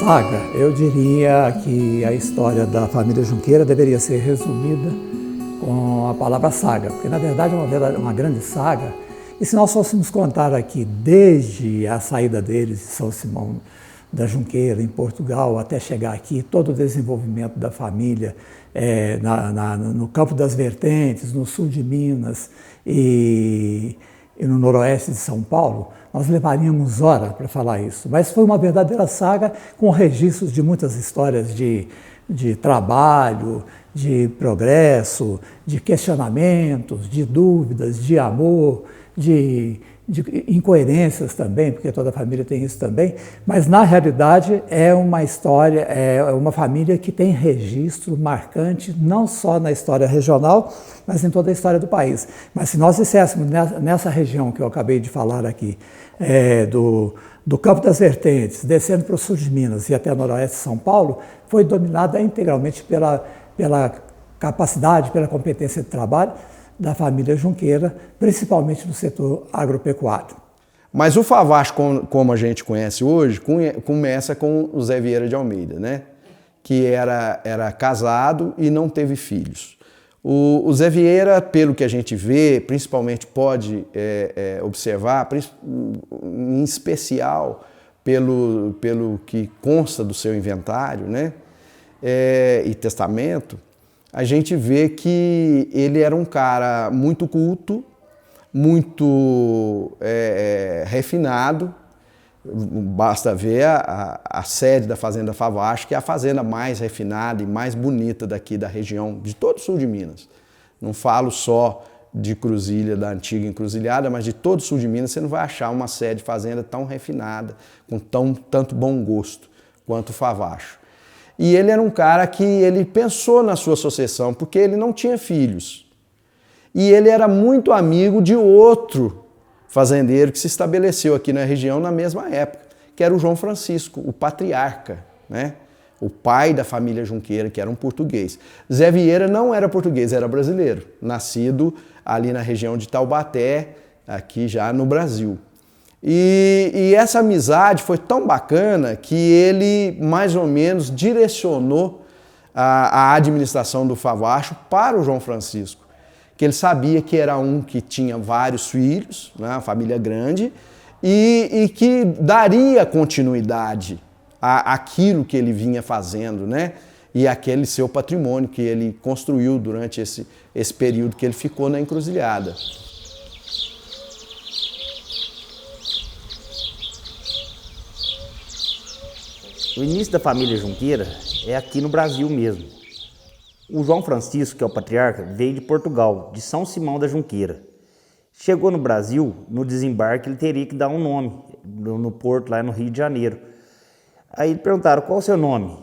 saga, eu diria que a história da família Junqueira deveria ser resumida com a palavra saga, porque na verdade é uma grande saga. E se nós fôssemos contar aqui desde a saída deles de São Simão da Junqueira, em Portugal, até chegar aqui, todo o desenvolvimento da família no Campo das Vertentes, no sul de Minas e no noroeste de São Paulo, nós levaríamos horas para falar isso. Mas foi uma verdadeira saga com registros de muitas histórias de trabalho, de progresso, de questionamentos, de dúvidas, de amor, de incoerências também, porque toda família tem isso também, mas na realidade é uma história, é uma família que tem registro marcante, não só na história regional, mas em toda a história do país. Mas se nós disséssemos nessa região que eu acabei de falar aqui, do Campo das Vertentes, descendo para o sul de Minas e até o noroeste de São Paulo, foi dominada integralmente pela capacidade, pela competência de trabalho da família Junqueira, principalmente no setor agropecuário. Mas o Favacho, como a gente conhece hoje, começa com o Zé Vieira de Almeida, né? Que era casado e não teve filhos. O Zé Vieira, pelo que a gente vê, principalmente pode observar, em especial pelo que consta do seu inventário, né? E testamento, a gente vê que ele era um cara muito culto, muito refinado. Basta ver a sede da Fazenda Favacho, que é a fazenda mais refinada e mais bonita daqui da região, de todo o sul de Minas. Não falo só de Cruzilha, da antiga Encruzilhada, mas de todo o sul de Minas você não vai achar uma sede de fazenda tão refinada, com tanto bom gosto quanto o Favacho. E ele era um cara que ele pensou na sua sucessão, porque ele não tinha filhos. E ele era muito amigo de outro fazendeiro que se estabeleceu aqui na região na mesma época, que era o João Francisco, o patriarca, né? O pai da família Junqueira, que era um português. Zé Vieira não era português, era brasileiro, nascido ali na região de Taubaté, aqui já no Brasil. E essa amizade foi tão bacana que ele mais ou menos direcionou a administração do Favacho para o João Francisco, que ele sabia que era um que tinha vários filhos, né, uma família grande, e que daria continuidade àquilo que ele vinha fazendo, né, e aquele seu patrimônio que ele construiu durante esse período que ele ficou na Encruzilhada. O início da família Junqueira é aqui no Brasil mesmo. O João Francisco, que é o patriarca, veio de Portugal, de São Simão da Junqueira. Chegou no Brasil, no desembarque ele teria que dar um nome, no porto lá no Rio de Janeiro. Aí perguntaram, qual é o seu nome?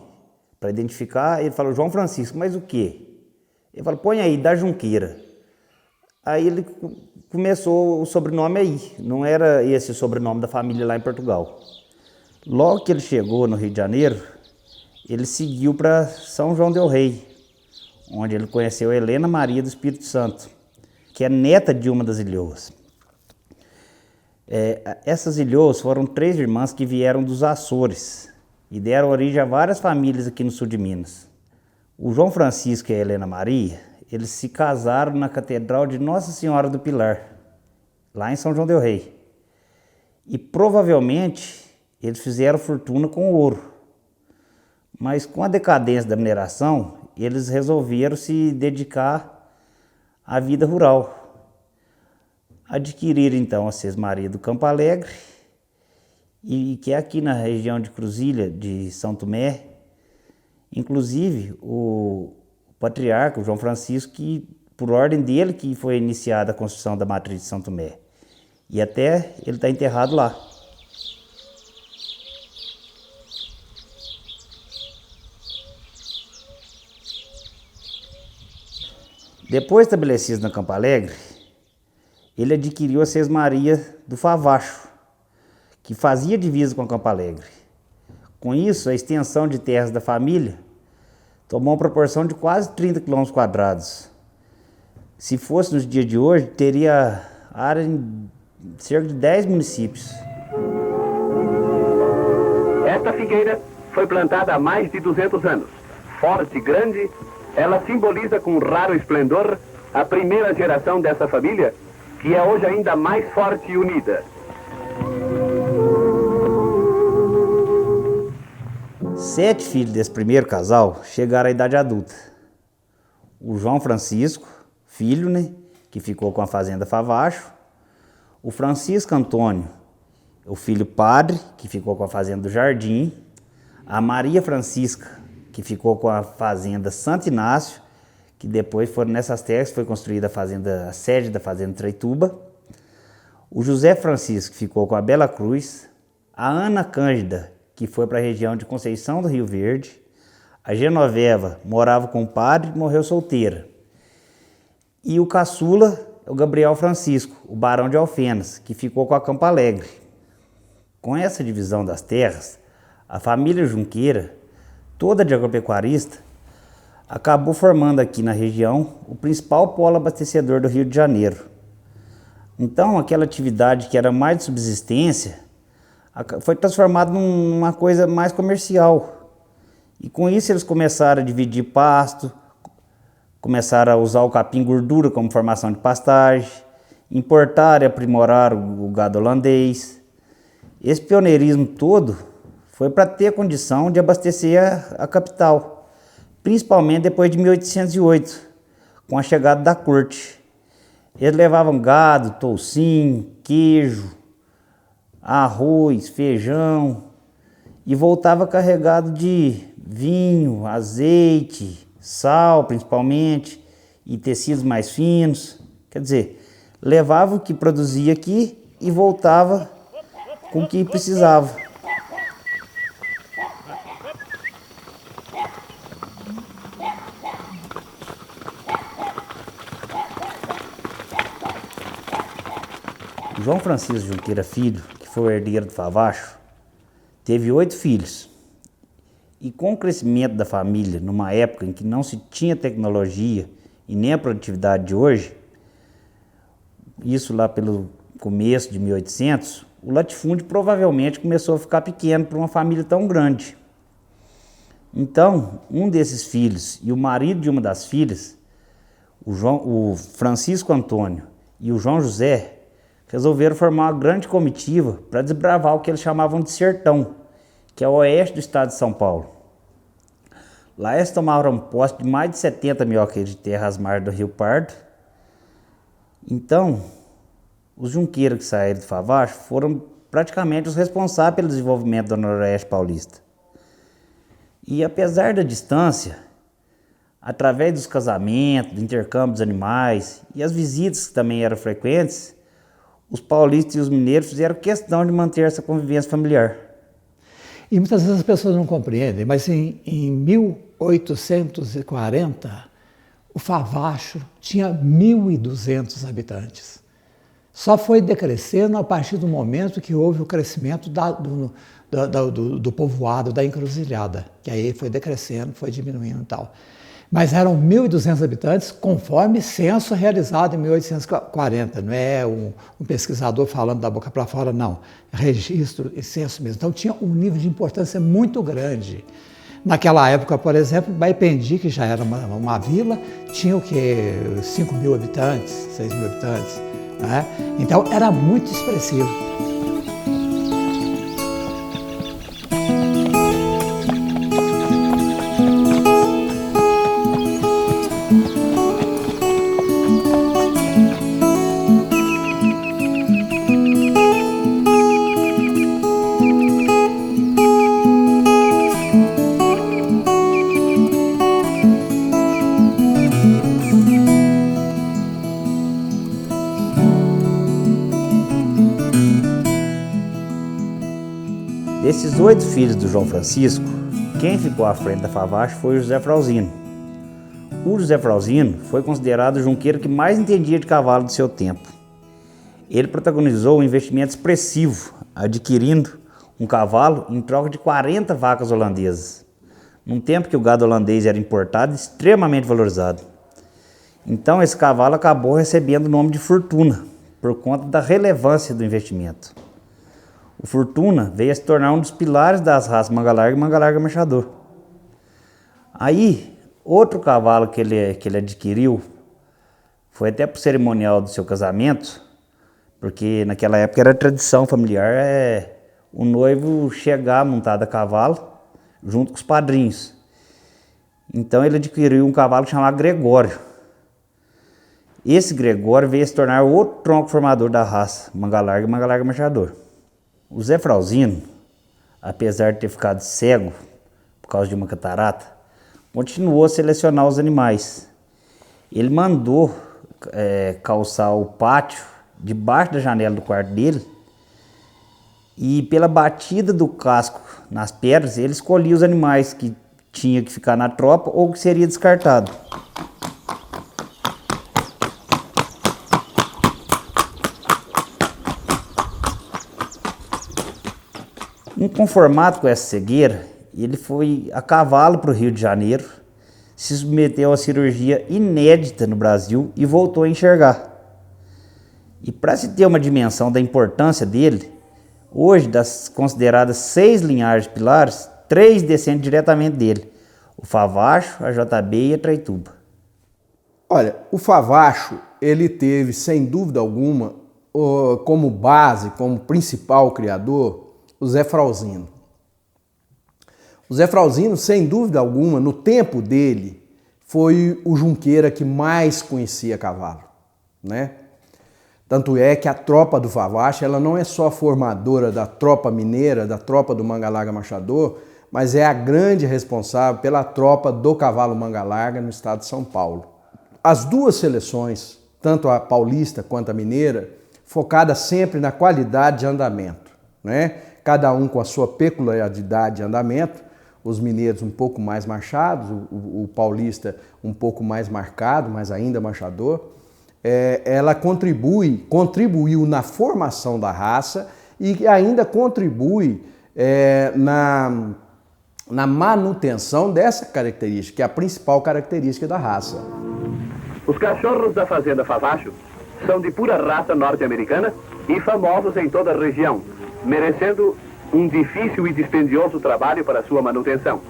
Para identificar, ele falou, João Francisco, mas o quê? Ele falou, põe aí, da Junqueira. Aí ele começou o sobrenome aí, não era esse o sobrenome da família lá em Portugal. Logo que ele chegou no Rio de Janeiro, ele seguiu para São João del Rei, onde ele conheceu Helena Maria do Espírito Santo, que é neta de uma das Ilhoas. Essas Ilhoas foram 3 irmãs que vieram dos Açores e deram origem a várias famílias aqui no sul de Minas. O João Francisco e a Helena Maria, eles se casaram na Catedral de Nossa Senhora do Pilar, lá em São João del Rei. E provavelmente eles fizeram fortuna com ouro. Mas com a decadência da mineração, eles resolveram se dedicar à vida rural. Adquiriram então a Sesmaria do Campo Alegre, e que é aqui na região de Cruzilha, de São Tomé. Inclusive, o patriarca, o João Francisco, que, por ordem dele, que foi iniciada a construção da matriz de São Tomé. E até ele está enterrado lá. Depois estabelecido na Campo Alegre, ele adquiriu a Sesmaria do Favacho, que fazia divisa com a Campo Alegre. Com isso, a extensão de terras da família tomou uma proporção de quase 30 km². Se fosse nos dias de hoje, teria área em cerca de 10 municípios. Esta figueira foi plantada há mais de 200 anos. Forte e grande, ela simboliza com raro esplendor a primeira geração dessa família, que é hoje ainda mais forte e unida. Sete filhos desse primeiro casal chegaram à idade adulta. O João Francisco, filho, que ficou com a fazenda Favacho. O Francisco Antônio, o filho padre, que ficou com a fazenda do Jardim. A Maria Francisca, que ficou com a fazenda Santo Inácio, que depois foram nessas terras que foi construída a sede da fazenda Treituba. O José Francisco, que ficou com a Bela Cruz. A Ana Cândida, que foi para a região de Conceição do Rio Verde. A Genoveva morava com o padre e morreu solteira. E o caçula é o Gabriel Francisco, o barão de Alfenas, que ficou com a Campo Alegre. Com essa divisão das terras, a família Junqueira, toda de agropecuarista, acabou formando aqui na região o principal polo abastecedor do Rio de Janeiro. Então, aquela atividade que era mais de subsistência foi transformada numa coisa mais comercial. E com isso eles começaram a dividir pasto, começaram a usar o capim gordura como formação de pastagem, importar e aprimorar o gado holandês. Esse pioneirismo todo foi para ter condição de abastecer a capital, principalmente depois de 1808, com a chegada da corte. Eles levavam gado, toucinho, queijo, arroz, feijão e voltava carregado de vinho, azeite, sal principalmente e tecidos mais finos. Quer dizer, levava o que produzia aqui e voltava com o que precisava. João Francisco Junqueira Filho, que foi o herdeiro do Favacho, teve 8 filhos. E com o crescimento da família, numa época em que não se tinha tecnologia e nem a produtividade de hoje, isso lá pelo começo de 1800, o latifúndio provavelmente começou a ficar pequeno para uma família tão grande. Então, um desses filhos e o marido de uma das filhas, o Francisco Antônio e o João José, resolveram formar uma grande comitiva para desbravar o que eles chamavam de sertão, que é o oeste do estado de São Paulo. Lá eles tomaram posse de mais de 70 mil alqueires de terra às margens do Rio Pardo. Então, os junqueiros que saíram do Favacho foram praticamente os responsáveis pelo desenvolvimento do Noroeste paulista. E apesar da distância, através dos casamentos, do intercâmbio dos animais e as visitas que também eram frequentes, os paulistas e os mineiros fizeram questão de manter essa convivência familiar. E muitas vezes as pessoas não compreendem, mas em 1840, o Favacho tinha 1.200 habitantes. Só foi decrescendo a partir do momento que houve o crescimento do povoado, da encruzilhada, que aí foi decrescendo, foi diminuindo e tal. Mas eram 1.200 habitantes, conforme censo realizado em 1840. Não é um pesquisador falando da boca para fora, não. Registro e censo mesmo. Então tinha um nível de importância muito grande. Naquela época, por exemplo, Baipendi, que já era uma vila, tinha o quê? 5.000 habitantes, 6.000 habitantes. Né? Então era muito expressivo. Desses 8 filhos do João Francisco, quem ficou à frente da Favacho foi o José Frauzino. O José Frauzino foi considerado o junqueiro que mais entendia de cavalo do seu tempo. Ele protagonizou um investimento expressivo, adquirindo um cavalo em troca de 40 vacas holandesas, num tempo que o gado holandês era importado e extremamente valorizado. Então esse cavalo acabou recebendo o nome de Fortuna, por conta da relevância do investimento. O Fortuna veio a se tornar um dos pilares das raças Manga Larga e Manga Larga Marchador. Aí, outro cavalo que ele adquiriu, foi até pro cerimonial do seu casamento, porque naquela época era tradição familiar o noivo chegar montado a cavalo junto com os padrinhos. Então ele adquiriu um cavalo chamado Gregório. Esse Gregório veio a se tornar outro tronco formador da raça Manga Larga e Manga Larga Marchador. O Zé Frauzino, apesar de ter ficado cego por causa de uma catarata, continuou a selecionar os animais. Ele mandou calçar o pátio debaixo da janela do quarto dele e pela batida do casco nas pedras ele escolhia os animais que tinha que ficar na tropa ou que seria descartado. Inconformado com essa cegueira, ele foi a cavalo para o Rio de Janeiro, se submeteu a cirurgia inédita no Brasil e voltou a enxergar. E para se ter uma dimensão da importância dele, hoje das consideradas 6 linhagens pilares, 3 descendem diretamente dele: o Favacho, a JB e a Traituba. Olha, o Favacho, ele teve, sem dúvida alguma, como base, como principal criador, o Zé Frauzino. O Zé Frauzino, sem dúvida alguma, no tempo dele, foi o junqueira que mais conhecia cavalo, né? Tanto é que a tropa do Favacho, ela não é só formadora da tropa mineira, da tropa do Manga Larga Marchador, mas é a grande responsável pela tropa do cavalo Manga Larga no estado de São Paulo. As duas seleções, tanto a paulista quanto a mineira, focadas sempre na qualidade de andamento, né? Cada um com a sua peculiaridade de andamento, os mineiros um pouco mais marchados, o paulista um pouco mais marcado, mas ainda marchador. Ela contribuiu na formação da raça e ainda contribui na manutenção dessa característica, que é a principal característica da raça. Os cachorros da fazenda Favacho são de pura raça norte-americana e famosos em toda a região, merecendo um difícil e dispendioso trabalho para sua manutenção.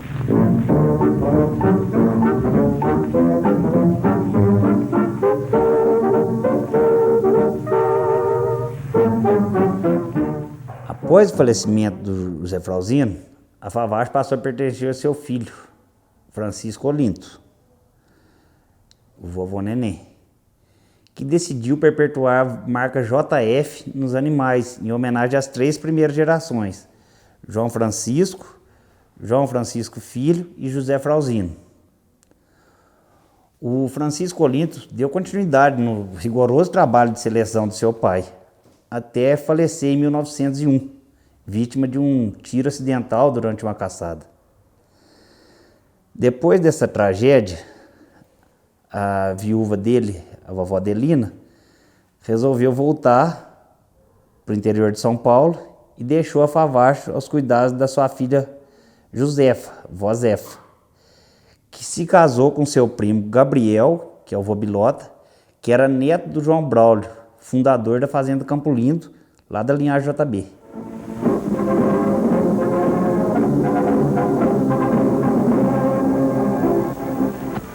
Após o falecimento do Zé Frauzino, a Favacho passou a pertencer ao seu filho, Francisco Olinto, o vovô Neném, que decidiu perpetuar a marca JF nos animais, em homenagem às 3 primeiras gerações: João Francisco Filho e José Frauzino. O Francisco Olinto deu continuidade no rigoroso trabalho de seleção do seu pai, até falecer em 1901, vítima de um tiro acidental durante uma caçada. Depois dessa tragédia, a viúva dele, a vovó Adelina, resolveu voltar para o interior de São Paulo e deixou a Favacho aos cuidados da sua filha Josefa, vó Zefa, que se casou com seu primo Gabriel, que é o vô Bilota, que era neto do João Braulio, fundador da fazenda Campo Lindo, lá da linhagem JB.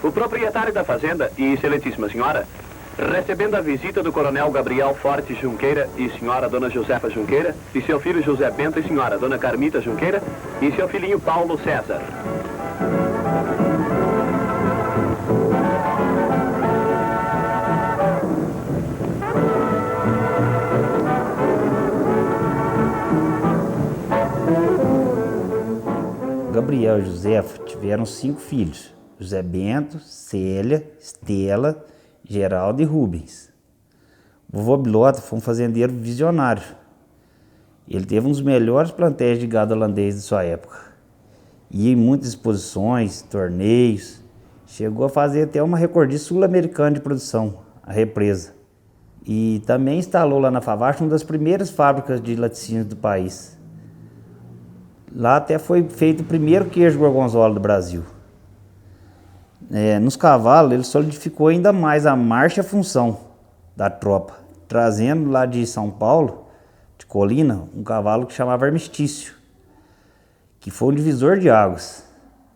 O proprietário da fazenda e excelentíssima senhora, recebendo a visita do coronel Gabriel Forte Junqueira e senhora dona Josefa Junqueira, e seu filho José Bento e senhora dona Carmita Junqueira, e seu filhinho Paulo César. Gabriel e Josefa tiveram 5 filhos: José Bento, Célia, Estela, Geraldo e Rubens. O vovô Bilota foi um fazendeiro visionário. Ele teve um dos melhores plantéis de gado holandês de sua época. Ia em muitas exposições, torneios. Chegou a fazer até uma recordista sul-americana de produção, a Represa. E também instalou lá na Favacho uma das primeiras fábricas de laticínios do país. Lá até foi feito o primeiro queijo gorgonzola do Brasil. Nos cavalos, ele solidificou ainda mais a marcha e a função da tropa, trazendo lá de São Paulo, de de Colina, um cavalo que chamava Armistício, que foi um divisor de águas,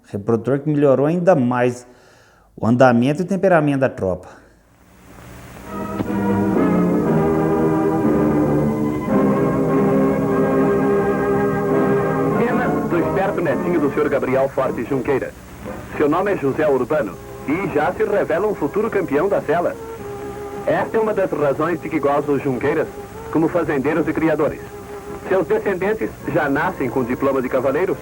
reprodutor que melhorou ainda mais o andamento e o temperamento da tropa. Pena do esperto netinho do Sr. Gabriel Forte Junqueira. Seu nome é José Urbano e já se revela um futuro campeão da sela. Esta é uma das razões de que gozam os Junqueiras como fazendeiros e criadores. Seus descendentes já nascem com diploma de cavaleiros.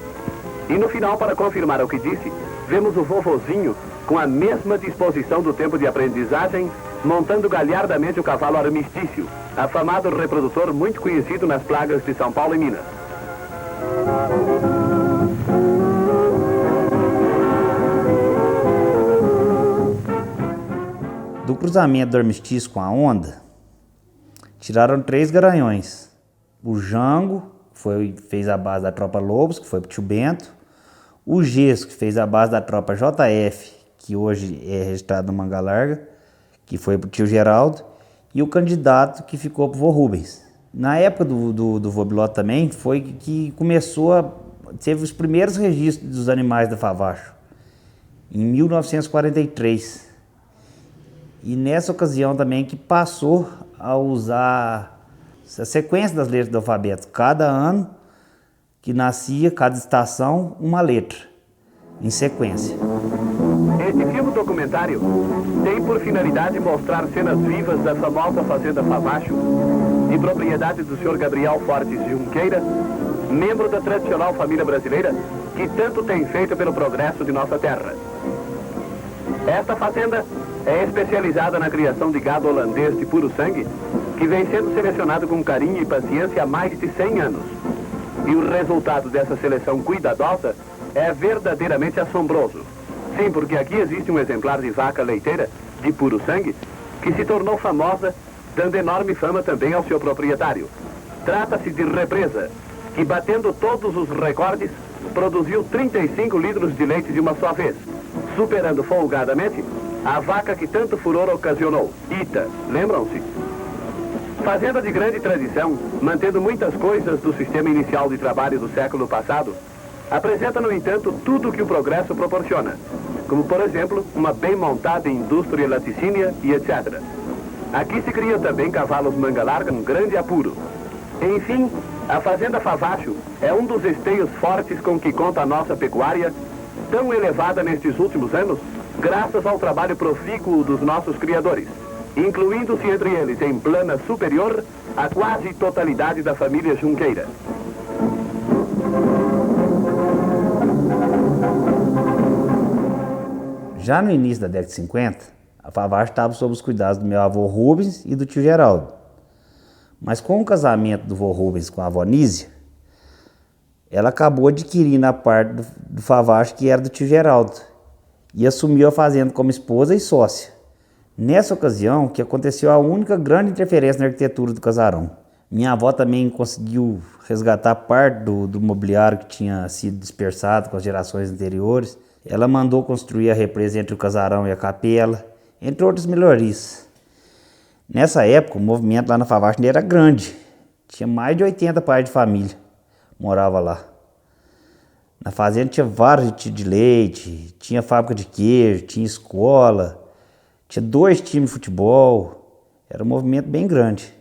E no final, para confirmar o que disse, vemos o vovozinho com a mesma disposição do tempo de aprendizagem, montando galhardamente o cavalo Armistício, afamado reprodutor muito conhecido nas plagas de São Paulo e Minas. Do cruzamento do Armistício com a Onda, tiraram 3 garanhões. O Jango fez a base da tropa Lobos, que foi para o Tio Bento. O Gesso, que fez a base da tropa JF, que hoje é registrado no Manga Larga, que foi para o Tio Geraldo. E o Candidato, que ficou para o vô Rubens. Na época do vô Biló também, foi que teve os primeiros registros dos animais da Favacho, em 1943. E nessa ocasião também que passou a usar a sequência das letras do alfabeto. Cada ano que nascia, cada estação, uma letra, em sequência. Este filme documentário tem por finalidade mostrar cenas vivas da famosa Fazenda Favacho, de propriedade do Sr. Gabriel Fortes Junqueira, membro da tradicional família brasileira que tanto tem feito pelo progresso de nossa terra. Esta fazenda é especializada na criação de gado holandês de puro sangue, que vem sendo selecionado com carinho e paciência há mais de 100 anos. E o resultado dessa seleção cuidadosa é verdadeiramente assombroso. Sim, porque aqui existe um exemplar de vaca leiteira de puro sangue que se tornou famosa, dando enorme fama também ao seu proprietário. Trata-se de Represa, que batendo todos os recordes, produziu 35 litros de leite de uma só vez, superando folgadamente a vaca que tanto furor ocasionou, Ita, lembram-se? Fazenda de grande tradição, mantendo muitas coisas do sistema inicial de trabalho do século passado, apresenta, no entanto, tudo o que o progresso proporciona, como, por exemplo, uma bem montada indústria laticínia e etc. Aqui se criam também cavalos manga larga com grande apuro. Enfim, a Fazenda Favacho é um dos esteios fortes com que conta a nossa pecuária, tão elevada nestes últimos anos, graças ao trabalho profícuo dos nossos criadores, incluindo-se entre eles, em plana superior, a quase totalidade da família Junqueira. Já no início da década de 50, a Favacho estava sob os cuidados do meu avô Rubens e do tio Geraldo. Mas com o casamento do vô Rubens com a avó Nízia, ela acabou adquirindo a parte do Favacho que era do tio Geraldo e assumiu a fazenda como esposa e sócia. Nessa ocasião que aconteceu a única grande interferência na arquitetura do casarão. Minha avó também conseguiu resgatar parte do mobiliário que tinha sido dispersado com as gerações anteriores. Ela mandou construir a represa entre o casarão e a capela, entre outras melhorias. Nessa época, o movimento lá na Favacho era grande. Tinha mais de 80 pais de família morava lá. Na fazenda tinha vários tipos de leite, tinha fábrica de queijo, tinha escola, tinha 2 times de futebol. Era um movimento bem grande.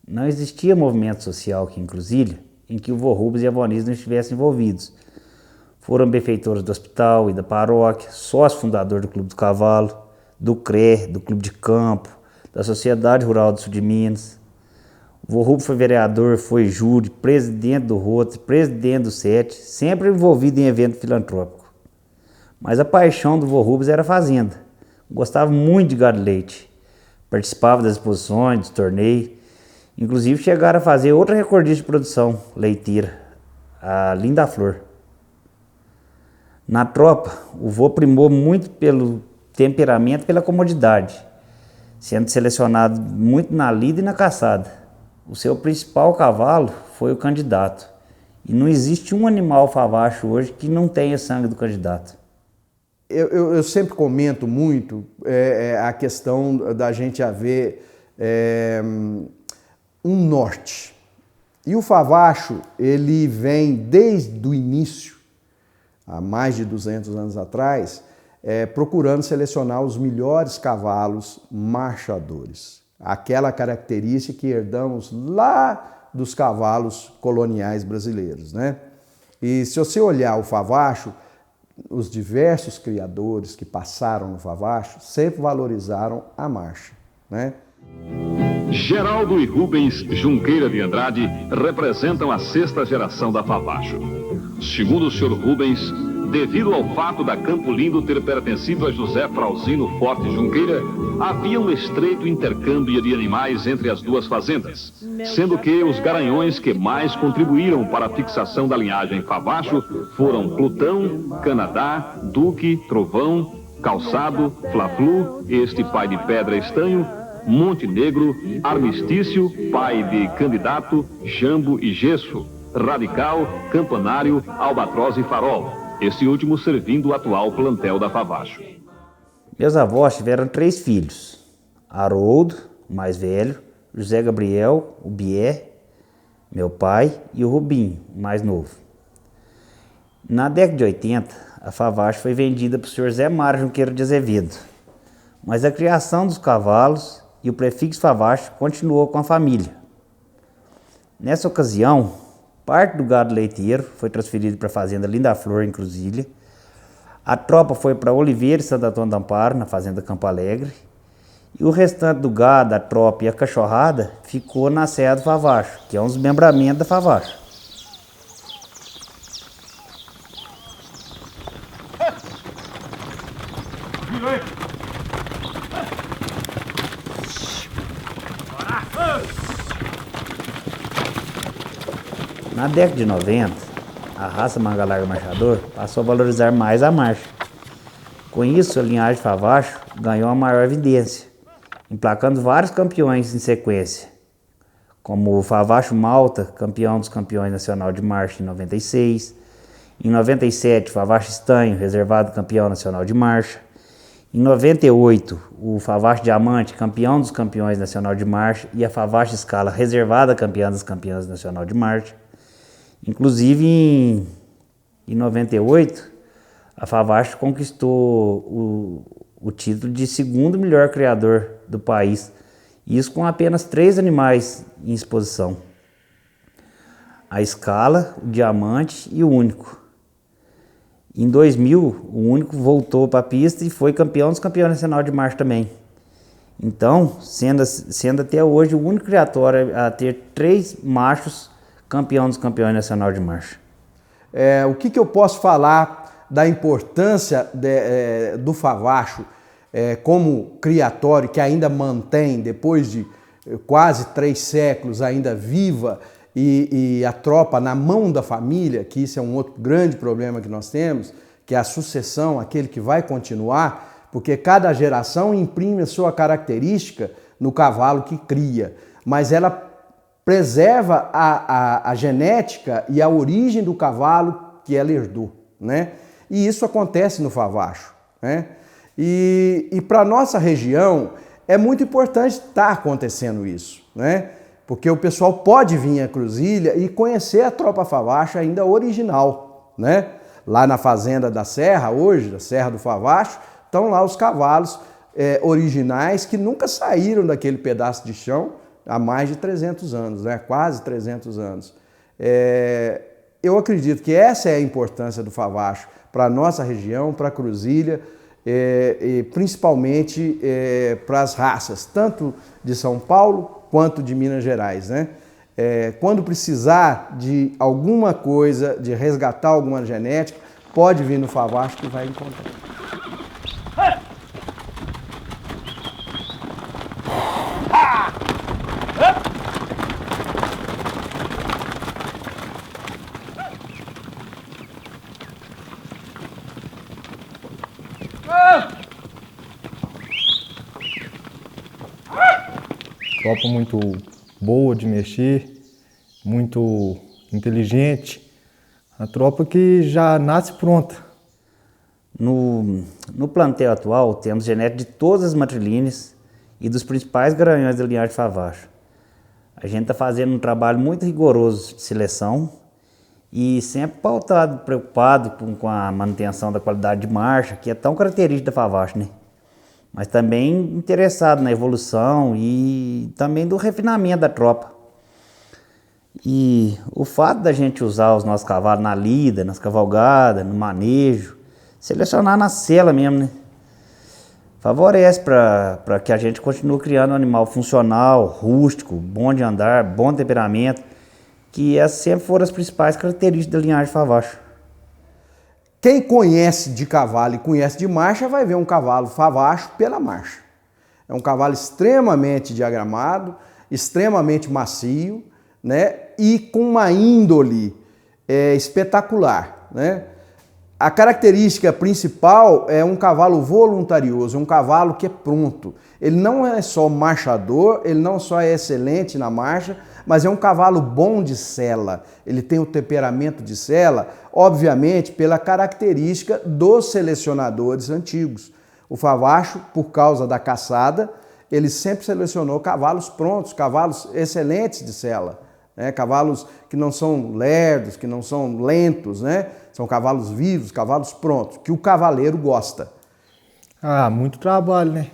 Não existia movimento social aqui em Cruzília em que o vô Rubens e a avó Nízia não estivessem envolvidos. Foram benfeitores do hospital e da paróquia, sócio fundador do Clube do Cavalo, do CRE, do Clube de Campo, da Sociedade Rural do Sul de Minas. O vô Rubens foi vereador, foi júri, presidente do Rotary, presidente do SET, sempre envolvido em evento filantrópico. Mas a paixão do vô Rubens era a fazenda. Gostava muito de gado leite. Participava das exposições, dos torneios. Inclusive chegaram a fazer outra recordista de produção leiteira, a Linda Flor. Na tropa, o vô primou muito pelo temperamento e pela comodidade, sendo selecionado muito na lida e na caçada. O seu principal cavalo foi o Candidato. E não existe um animal Favacho hoje que não tenha sangue do Candidato. Eu sempre comento muito a questão da gente haver um norte. E o favacho, ele vem desde o início, há mais de 200 anos atrás, procurando selecionar os melhores cavalos marchadores. Aquela característica que herdamos lá dos cavalos coloniais brasileiros, né? E se você olhar o favacho, os diversos criadores que passaram no favacho sempre valorizaram a marcha, né? Geraldo e Rubens Junqueira de Andrade representam a 6ª geração da Favacho. Segundo o Sr. Rubens, devido ao fato da Campo Lindo ter pertencido a José Frauzino Forte Junqueira, havia um estreito intercâmbio de animais entre as duas fazendas, sendo que os garanhões que mais contribuíram para a fixação da linhagem Favacho foram Plutão, Canadá, Duque, Trovão, Calçado, Fla-Flu, este pai de Pedra Estanho, Monte Negro, Armistício, pai de Candidato, Jambo e Gesso, Radical, Campanário, Albatroz e Farol, esse último servindo o atual plantel da Favacho. Meus avós tiveram 3 filhos, Haroldo, o mais velho, José Gabriel, o Bié, meu pai, e o Rubinho, o mais novo. Na década de 80, a Favacho foi vendida para o Sr. Zé Mário Junqueira de Azevedo, mas a criação dos cavalos e o prefixo Favacho continuou com a família. Nessa ocasião, parte do gado leiteiro foi transferido para a fazenda Linda Flor, em Cruzília. A tropa foi para Oliveira e Santo Antônio do Amparo, na fazenda Campo Alegre. E o restante do gado, a tropa e a cachorrada ficou na Serra do Favacho, que é um desmembramento da Favacho. Na década de 90, a raça Manga Larga Marchador passou a valorizar mais a marcha. Com isso, a linhagem Favacho ganhou uma maior evidência, emplacando vários campeões em sequência, como o Favacho Malta, campeão dos campeões nacional de marcha em 96, em 97, o Favacho Estanho, reservado campeão nacional de marcha, em 98, o Favacho Diamante, campeão dos campeões nacional de marcha, e a Favacho Scala, reservada campeã das campeãs nacional de marcha. Inclusive, em 98, a Favacho conquistou o título de 2º melhor criador do país, isso com apenas 3 animais em exposição: a Scala, o Diamante e o Único. Em 2000, o Único voltou para a pista e foi campeão dos campeões nacional de marcha também. Então, sendo até hoje o único criatório a ter 3 machos campeão dos campeões nacional de marcha. O que eu posso falar da importância do Favacho como criatório que ainda mantém, depois de quase 3 séculos, ainda viva e a tropa na mão da família, que isso é um outro grande problema que nós temos, que é a sucessão, aquele que vai continuar, porque cada geração imprime a sua característica no cavalo que cria, mas ela preserva a genética e a origem do cavalo que ela herdou, né? E isso acontece no Favacho, né? E para a nossa região é muito importante estar acontecendo isso, né? Porque o pessoal pode vir a Cruzília e conhecer a tropa Favacho ainda original, né? Lá na fazenda da Serra, hoje, da Serra do Favacho, estão lá os cavalos originais que nunca saíram daquele pedaço de chão há mais de 300 anos, né? Quase 300 anos. Eu acredito que essa é a importância do Favacho para a nossa região, para a Cruzília, e principalmente para as raças, tanto de São Paulo quanto de Minas Gerais, né? Quando precisar de alguma coisa, de resgatar alguma genética, pode vir no Favacho que vai encontrar. Tropa muito boa de mexer, muito inteligente, a tropa que já nasce pronta. No plantel atual temos genética de todas as matrilíneas e dos principais garanhões da linhagem Favacho. A gente está fazendo um trabalho muito rigoroso de seleção e sempre pautado, preocupado com a manutenção da qualidade de marcha, que é tão característica da Favacho, né? Mas também interessado na evolução e também do refinamento da tropa. E o fato da gente usar os nossos cavalos na lida, nas cavalgadas, no manejo, selecionar na sela mesmo, né? Favorece para que a gente continue criando um animal funcional, rústico, bom de andar, bom temperamento, que essas sempre foram as principais características da linhagem Favacho. Quem conhece de cavalo e conhece de marcha vai ver um cavalo Favacho pela marcha. É um cavalo extremamente diagramado, extremamente macio, né? E com uma índole espetacular, né? A característica principal é um cavalo voluntarioso, um cavalo que é pronto. Ele não é só marchador, ele não só é excelente na marcha, mas é um cavalo bom de sela. Ele tem o temperamento de sela, obviamente, pela característica dos selecionadores antigos. O Favacho, por causa da caçada, ele sempre selecionou cavalos prontos, cavalos excelentes de sela, né? Cavalos que não são lerdos, que não são lentos, né? São cavalos vivos, cavalos prontos, que o cavaleiro gosta. Ah, muito trabalho, né?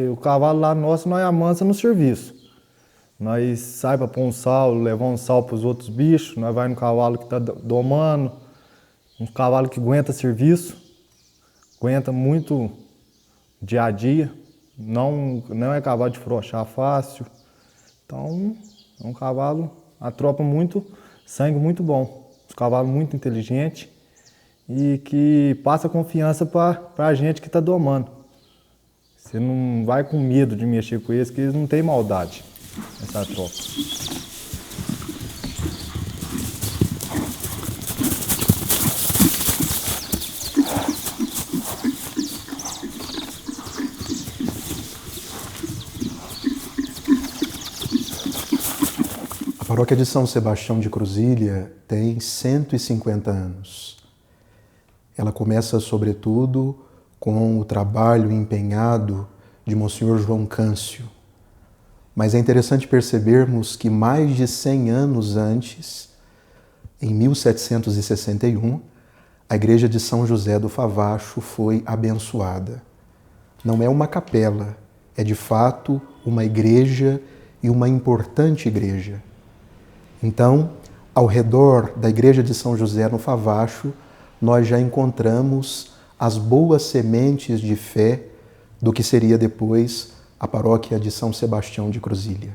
O cavalo lá nosso, nós amansa no serviço. Nós sai para pôr um sal, levar um sal para os outros bichos, nós vai no cavalo que está domando, um cavalo que aguenta serviço, aguenta muito dia a dia, não é cavalo de frouxar fácil. Então, é um cavalo, a tropa muito, sangue muito bom, um cavalo muito inteligente e que passa confiança para a gente que está domando. Você não vai com medo de mexer com eles, que eles não têm maldade, essa tropa. A paróquia de São Sebastião de Cruzília tem 150 anos. Ela começa, sobretudo, com o trabalho empenhado de Monsenhor João Câncio. Mas é interessante percebermos que mais de 100 anos antes, em 1761, a igreja de São José do Favacho foi abençoada. Não é uma capela, é de fato uma igreja e uma importante igreja. Então, ao redor da igreja de São José no Favacho, nós já encontramos as boas sementes de fé do que seria depois a paróquia de São Sebastião de Cruzília.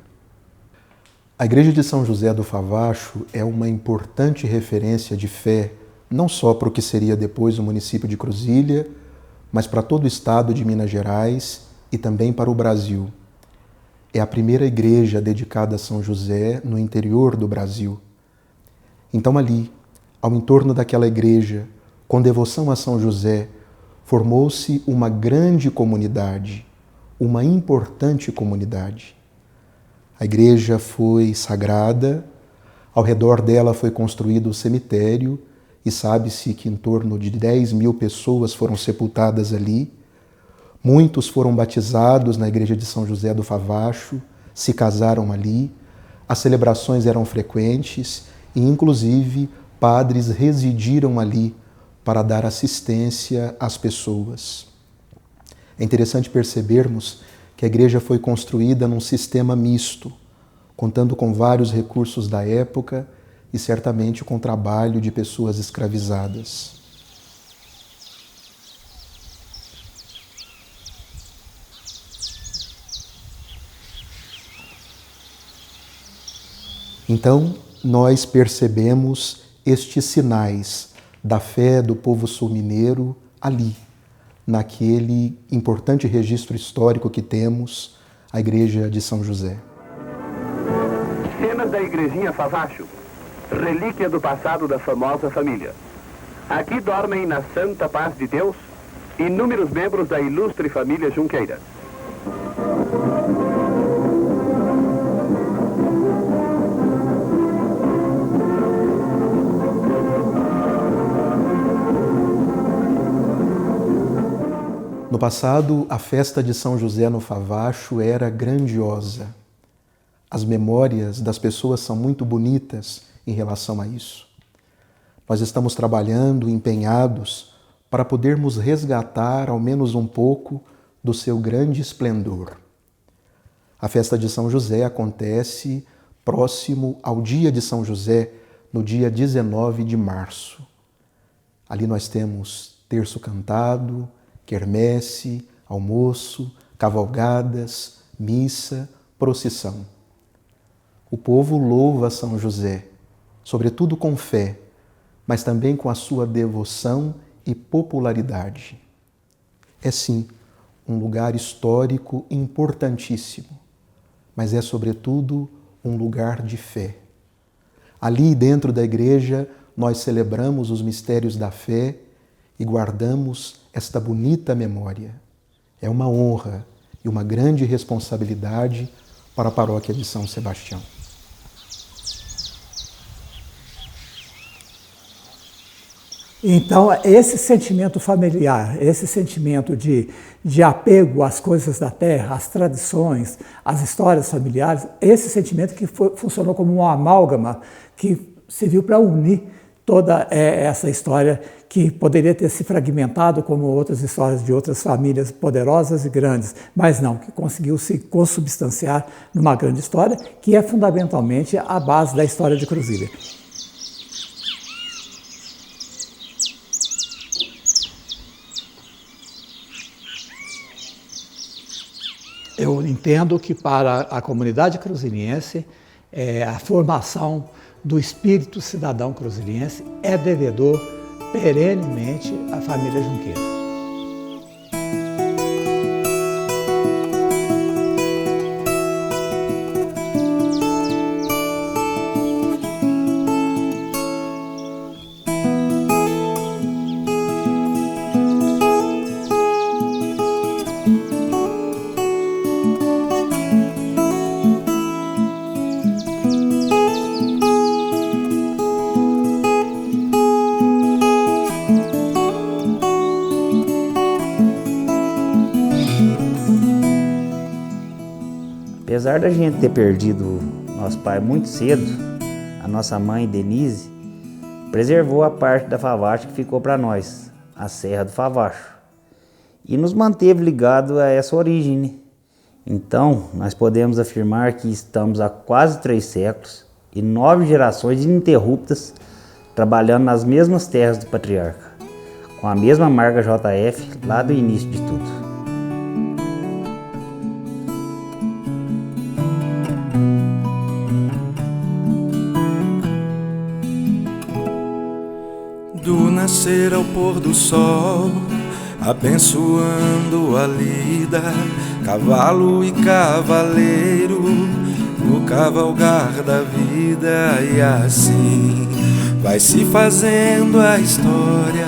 A igreja de São José do Favacho é uma importante referência de fé, não só para o que seria depois o município de Cruzília, mas para todo o estado de Minas Gerais e também para o Brasil. É a primeira igreja dedicada a São José no interior do Brasil. Então ali, ao entorno daquela igreja, com devoção a São José, formou-se uma grande comunidade, uma importante comunidade. A igreja foi sagrada, ao redor dela foi construído o cemitério e sabe-se que em torno de 10.000 pessoas foram sepultadas ali. Muitos foram batizados na igreja de São José do Favacho, se casaram ali, as celebrações eram frequentes e, inclusive, padres residiram ali para dar assistência às pessoas. É interessante percebermos que a igreja foi construída num sistema misto, contando com vários recursos da época e certamente com o trabalho de pessoas escravizadas. Então, nós percebemos estes sinais da fé do povo sul-mineiro ali, naquele importante registro histórico que temos, a igreja de São José. Cenas da igrejinha Favacho, relíquia do passado da famosa família. Aqui dormem na santa paz de Deus inúmeros membros da ilustre família Junqueira. No passado, a festa de São José no Favacho era grandiosa. As memórias das pessoas são muito bonitas em relação a isso. Nós estamos trabalhando, empenhados, para podermos resgatar ao menos um pouco do seu grande esplendor. A festa de São José acontece próximo ao dia de São José, no dia 19 de março. Ali nós temos terço cantado, quermesse, almoço, cavalgadas, missa, procissão. O povo louva São José, sobretudo com fé, mas também com a sua devoção e popularidade. É sim um lugar histórico importantíssimo, mas é sobretudo um lugar de fé. Ali dentro da igreja nós celebramos os mistérios da fé e guardamos esta bonita memória. É uma honra e uma grande responsabilidade para a paróquia de São Sebastião. Então, esse sentimento familiar, esse sentimento de apego às coisas da terra, às tradições, às histórias familiares, esse sentimento que funcionou como uma amálgama que serviu para unir toda essa história que poderia ter se fragmentado como outras histórias de outras famílias poderosas e grandes, mas não, que conseguiu se consubstanciar numa grande história que é fundamentalmente a base da história de Cruzília. Eu entendo que para a comunidade cruziliense, a formação do espírito cidadão cruziliense é devedor perenemente à família Junqueira. Apesar da gente ter perdido nosso pai muito cedo, a nossa mãe, Denise, preservou a parte da Favacho que ficou para nós, a Serra do Favacho, e nos manteve ligados a essa origem, né? Então, nós podemos afirmar que estamos há quase 3 séculos e 9 gerações ininterruptas trabalhando nas mesmas terras do Patriarca, com a mesma marca JF lá do início de tudo. Do nascer ao pôr do sol, abençoando a lida, cavalo e cavaleiro, no cavalgar da vida, e assim vai se fazendo a história.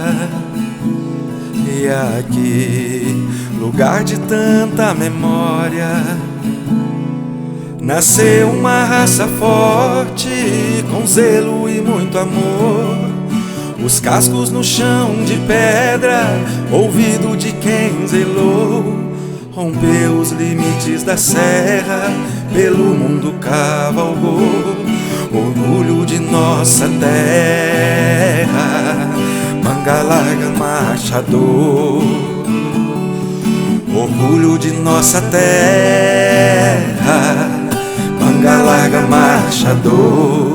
E aqui, lugar de tanta memória, nasceu uma raça forte, com zelo e muito amor. Os cascos no chão de pedra, ouvido de quem zelou, rompeu os limites da serra, pelo mundo cavalgou, orgulho de nossa terra, manga larga marchador. Orgulho de nossa terra, manga larga marchador.